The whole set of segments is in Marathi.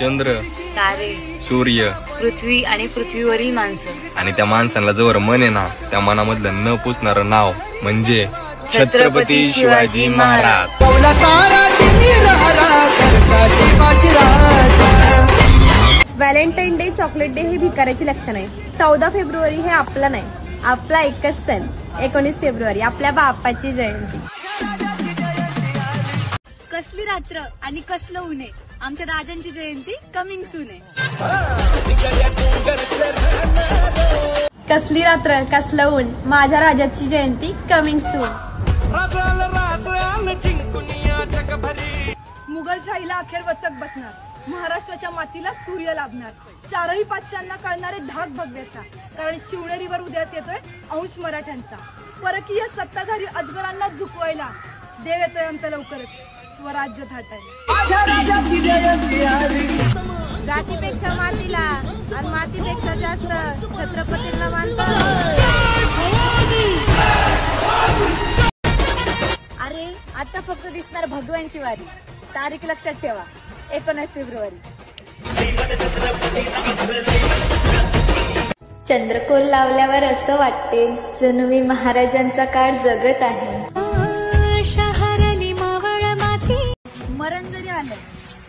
चंद्र, तारे, सूर्य, पृथ्वी आणि पृथ्वीवरील माणसं. आणि त्या माणसाला जवळ मन आहे ना, त्या मनामधलं न पुसणारं नाव म्हणजे Chhatrapati Shivaji Maharaj. Valentine day, chocolate day हे भिकाऱ्याची लक्षण आहे. 14 फेब्रुवारी हे आपला नाही, आपला एकच सण. 19 फेब्रुवारी आपल्या बाप्पाची जयंती. कसली रात्र आणि कसलं ऊन आहे, आमच्या राजांची जयंती कमिंग सून आहे. कसली रात्र कसलं ऊन, माझ्या राजाची जयंती कमिंग सून. मुघलशाहीला अखेर वचक बसणार, महाराष्ट्राच्या मातीला सूर्य लाभणार. चारही पाचशांना कळणारे धाक भगव्याचा, कारण शिवनेरीवर उद्याच येतोय अंश मराठ्यांचा. परकीय सत्ताधारी अजगरांना झुकवायला देव येतोय आमचा लवकरच स्वराज्य थाटायला. जातीपेक्षा मातीला आणि मातीपेक्षा जास्त छत्रपतींना मानतो. अरे आता फक्त दिसणार भगवानची वारी. तारीख लक्षात ठेवा, 19 फेब्रुवारी. चंद्रकोर लावल्यावर असं वाटते जणू मी महाराजांचा काळ जगत आहे. मरण जरी आलं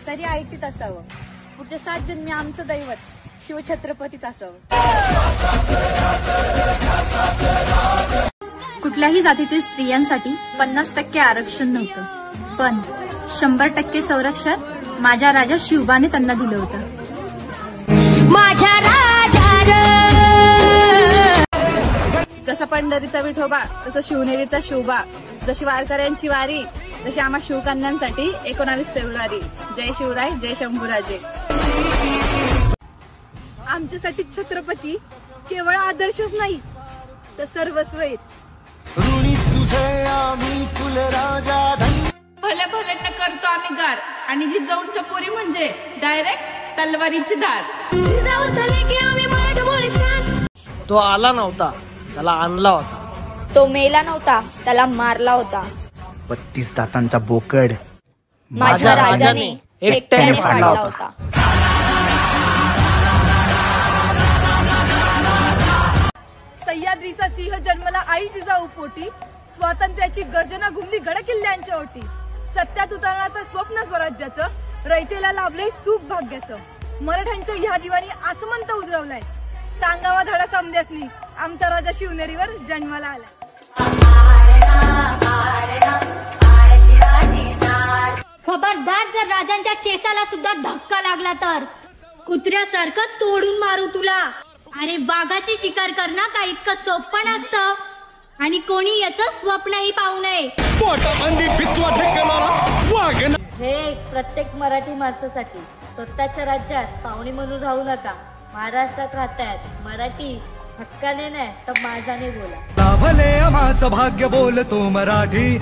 तरी ऐटीत असावं. पुढच्या 7 जन्मी आमचं दैवत शिवछत्रपतीच असावं. कुठल्याही जातीतील स्त्रियांसाठी 50% आरक्षण नव्हतं, पण 100% संरक्षण माझ्या राजा शिवबाने त्यांना दिलं होतं. माझ्या राजा, जसा पंढरीचा विठोबा तसं शिवनेरीचा शिवबा. जशी वारकऱ्यांची वारी तशी आम्हा शिवकन्यांसाठी 19 फेब्रुवारी. जय शिवराय, जय शंभूराजे. आमच्यासाठी छत्रपती केवळ आदर्शच नाही तर सर्वस्व आहेत. भल्या भल्यांना करतो आम्ही गार, आणि जी जाऊन चपोरी म्हणजे डायरेक्ट तलवारीची धार. तो आला नव्हता, त्याला आणला होता. तो मेला नव्हता, त्याला मारला होता. 32 दातांचा बोकड माझ्या राजाने एकट्याने फाडला होता. सह्याद्रीचा सिंह जन्मला आई जिजाऊ पोटी. स्वातंत्र्याची गर्जना घुमली गड किल्ल्यांच्या ओटी. सत्यात उतरण्याचं स्वप्न स्वराज्याचं, रयतेला लाभलंय सुख भाग्याचं. मराठ्यांच्या ह्या दिवाणी आसमंत उजळवलाय. सांगावा धडा समजासनी, आमचा राजा शिवनेरीवर जन्माला आला. खबरदार, जर राजांच्या केसाला सुद्धा धक्का लागला तर कुत्र्यासारखं तोडून मारू तुला. अरे वाघाची शिकार करणं का इतकं सोपं नसतं, आणि कोणी याचं स्वप्नही पाहू नये. हे प्रत्येक मराठी माणसासाठी. स्वतःच्या राज्यात पाहुणे म्हणून राहू नका. महाराष्ट्रात राहतायत मराठी, हक्काने नाही तर माझाने बोला. भले आम्हाचं भाग्य बोलतो मराठी.